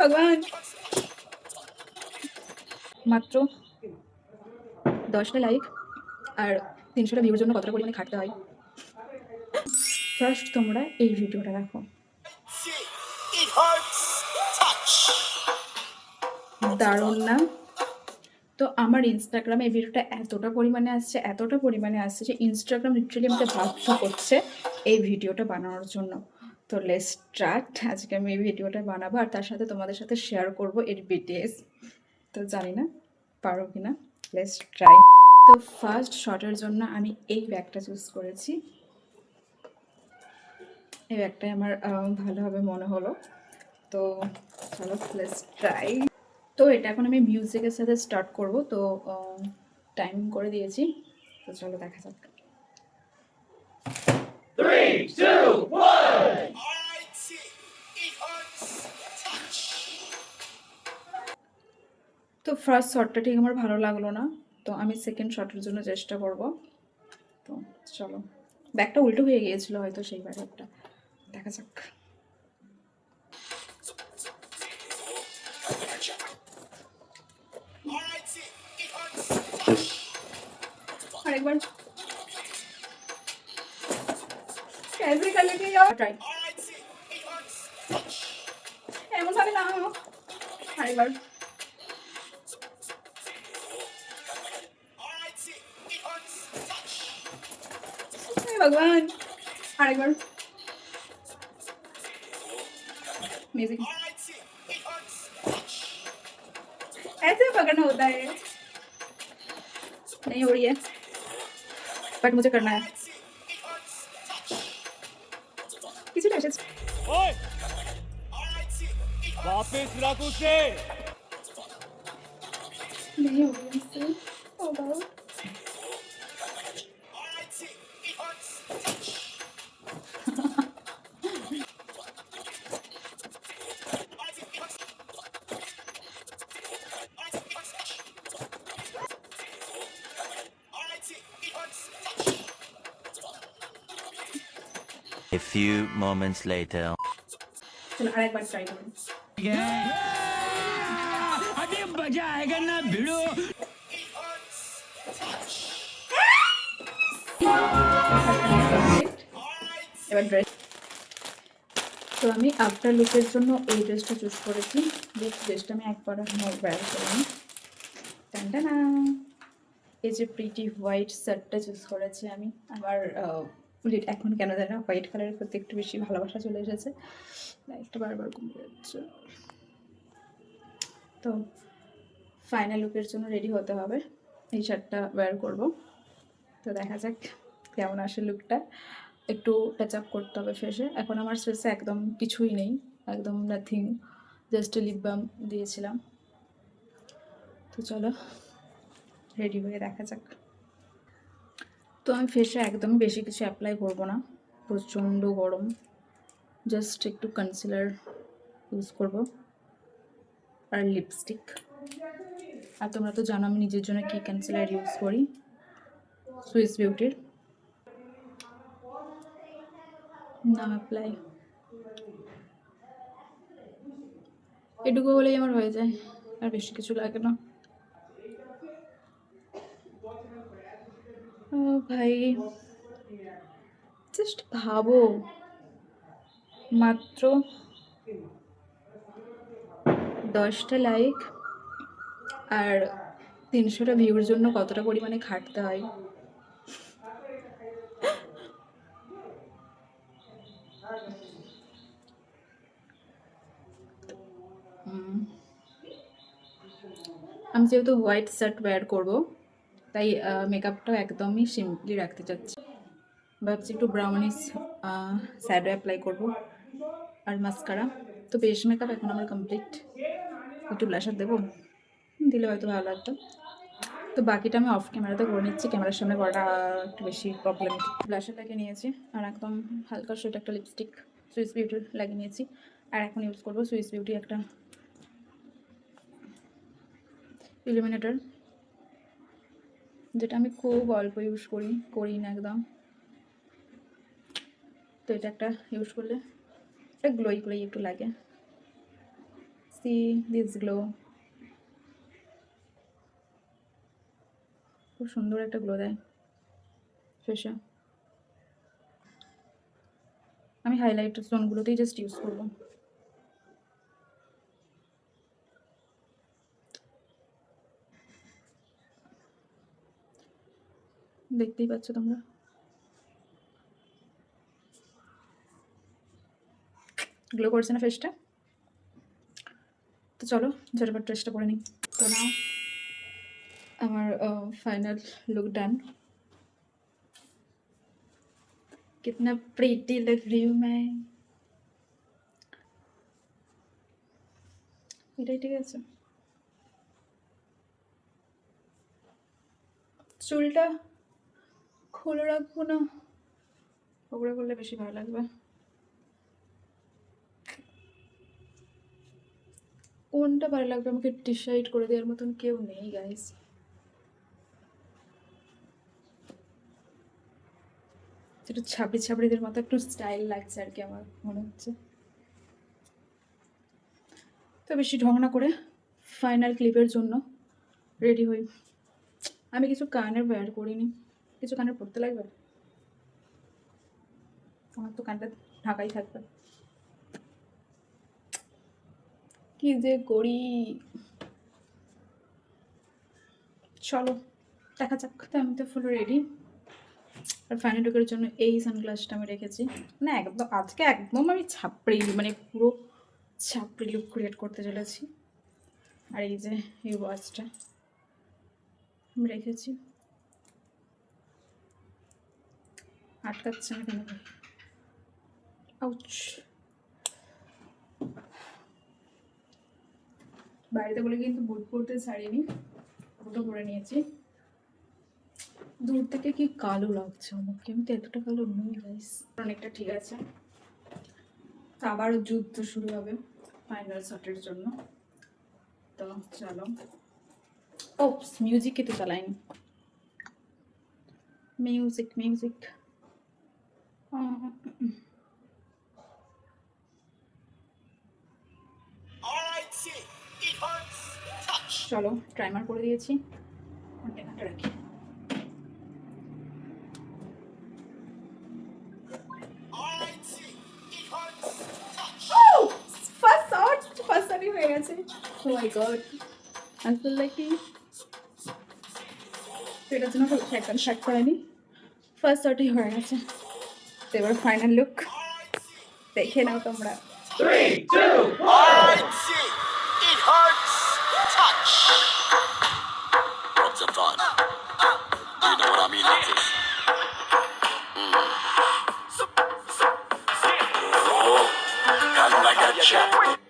ভগবান, মাত্র 10টা লাইক আর 300টা ভিউর জন্য কতটা পরিমাণে খাটতে হয়। ফার্স্ট তোমরা এই ভিডিওটা দেখো, দারুণ না? তো আমার ইনস্টাগ্রামে এই ভিডিওটা এতটা পরিমাণে আসছে যে ইনস্টাগ্রাম লিটারালি আমাকে বাধ্য করছে এই ভিডিওটা বানানোর জন্য। তো লেটস স্টার্ট। আজকে আমি এই ভিডিওটা বানাবো আর তার সাথে তোমাদের সাথে শেয়ার করব এর বিটিএস। তো জানি না পারো কিনা, লেটস ট্রাই। তো ফার্স্ট শটের জন্য আমি এই ব্যাগটা চুজ করেছি। এই ব্যাগটাই আমার ভালোভাবে মনে হলো। তো চলো লেটস ট্রাই। তো এটা এখন আমি মিউজিকের সাথে স্টার্ট করব। তো টাইম করে দিয়েছি, তো চলো দেখা যাক। 3, 2, 1. তো ফার্স্ট শটটা ঠিক আমার ভালো লাগলো না, তো আমি সেকেন্ড শটের জন্য চেষ্টা করব। তো চলো, ব্যাগটা উল্টো হয়ে গিয়েছিল হয়তো সেইবার একটা, দেখা যাক। আরেকবার कैसे कर लेंगे यार, ट्राई এমন ভাবে না। আরেকবার, हे भगवान, আরেকবার म्यूजिक ऐसे पकड़ना होता है, नहीं हो रही है बट मुझे करना है। किसी ने ओए वापस रख उसे। नहीं हो रही है, होगा। A few moments later. चलो आरेकबार ट्राई करूँ। अभी मजा आएगा ना भिड़ो। এবার ড্রেস, তো আমি আফটার লুকের জন্য এই ড্রেসটা চুজ করেছি। যে ড্রেসটা আমি একবার ওয়্যার করিনি। টানটানা, এই যে প্রিটি হোয়াইট শার্টটা চুজ করেছি আমি। আমার এখন কেন জানি না হোয়াইট কালারের প্রতি একটু বেশি ভালোবাসা চলে এসেছে, লাইটটা বারবার কমে যাচ্ছে। তো ফাইনাল লুকের জন্য রেডি হতে হবে, এই শার্টটা ওয়্যার করব। তো দেখা যাক কেমন আসে লুকটা। একটু টাচ আপ করতে হবে ফেসে। এখন আমার ফেসে একদম কিছুই নেই, একদম নাথিং, জাস্ট লিপ বাম দিয়েছিলাম। তো চলো রেডি হয়ে দেখা যাক। তো আমি ফেসে একদম বেশি কিছু অ্যাপ্লাই করব না, প্রচণ্ড গরম। জাস্ট একটু কনসিলার ইউজ করব আর লিপস্টিক। আর তোমরা তো জানো আমি নিজের জন্য কী কনসিলার ইউজ করি, সুইস বিউটির নাম অ্যাপ্লাই। এটুকু হলেই আমার হয়ে যায়, আর বেশি কিছু লাগে না। ও ভাই, জাস্ট ভাবো, মাত্র 10টা লাইক আর 300টা ভিউর জন্য কতটা পরিমাণে খাটতে হয়। আমি যেহেতু হোয়াইট শার্ট ওয়্যার করব, তাই মেকআপটাও একদমই সিম্পলি রাখতে চাচ্ছি। ভাবছি একটু ব্রাউনিশ শ্যাডো অ্যাপ্লাই করব আর মাস্কারা। তো বেশ মেকআপ এখন আমার কমপ্লিট। একটু ব্লাশার দেবো, দিলে হয়তো ভালো লাগতো। তো বাকিটা আমি অফ ক্যামেরাতে করে নিচ্ছি, ক্যামেরার সামনে করাটা একটু বেশি প্রবলেম। ব্লাশার লাগিয়ে নিয়েছি আর একদম হালকা শেড একটা লিপস্টিক সুইস বিউটির লাগিয়ে নিয়েছি। আর এখন ইউজ করবো সুইস বিউটি একটা ইলুমিনেটর, যেটা আমি খুব অল্প ইউজ করি না একদম। তো এটা একটা ইউজ করলে এটা গ্লোই একটু লাগে। See this glow. খুব সুন্দর একটা গ্লো দেয় ফেসে। আমি হাইলাইট জোনগুলোতেই জাস্ট ইউজ করবো। দেখতেই পাচ্ছ তোমরা, গ্লো করছে না ফেসটা? তো চলো ঝটপট ড্রেসটা পরে নিই। তো নাও আমার ফাইনাল लुक डन। कितना प्रीटी लग रही हूँ मैं। এটাই ঠিক আছে। চুলটা খুলে রাখবো না, ওপরে করলে বেশি ভালো লাগবে। কোনটা ভালো লাগবে আমাকে ডিসাইড করে দেওয়ার মতন কেউ নেই গাইস। একটু ছাবড়ি ছাবড়িদের মতো একটু স্টাইল লাগছে আর কি আমার মনে হচ্ছে। তো বেশি ঢং না করে ফাইনাল ক্লিপের জন্য রেডি হই। আমি কিছু কানের ওয়্যার করিনি, কিছু কানের পরতে লাগবে, আমার তো কানটা ঢাকাই থাকবে। কি যে করি, চলো দেখা যাক। তো আমি তো ফুল রেডি। আর ফাইনাল লুকের জন্য এই সানগ্লাসটা আমি রেখেছি। না একদম আজকে একদম আমি ছাপড়ি, মানে পুরো ছাপড়ি লুক ক্রিয়েট করতে চলেছি। আর এই যে এই ওয়াচটা আমি রেখেছি, আটকাচ্ছে না কেন? আউচ। বাড়িতে বলে কিন্তু বুট পরতে ছাড়িনি, বুটও পরে নিয়েছি। দূর থেকে কি কালো লাগছে আমাকে, আমি তো এতটা কালো নই গাইস। অনেকটা ঠিক আছে। তো আবার যুদ্ধ শুরু হবে ফাইনাল শটের জন্য। তো চলো। ওপস, মিউজিক তো চালাইনি। মিউজিক মিউজিক চলো টাইমার করে দিয়েছি, কন্টেনারটা রাখি। ফার্স্ট শটই হয়ে গেছে। ও মাই গড, আই ফিল লাইক এটার জন্য একদম শার্ট করেনি, ফার্স্ট শটই হয়ে গেছে। তো এবার ফাইনাল লুক দেখে নাও তোমরা। 3, 2, 1. Alright, see, it hurts. Touch. What's the fun? You know what I mean? Like this. Oh, and I got you.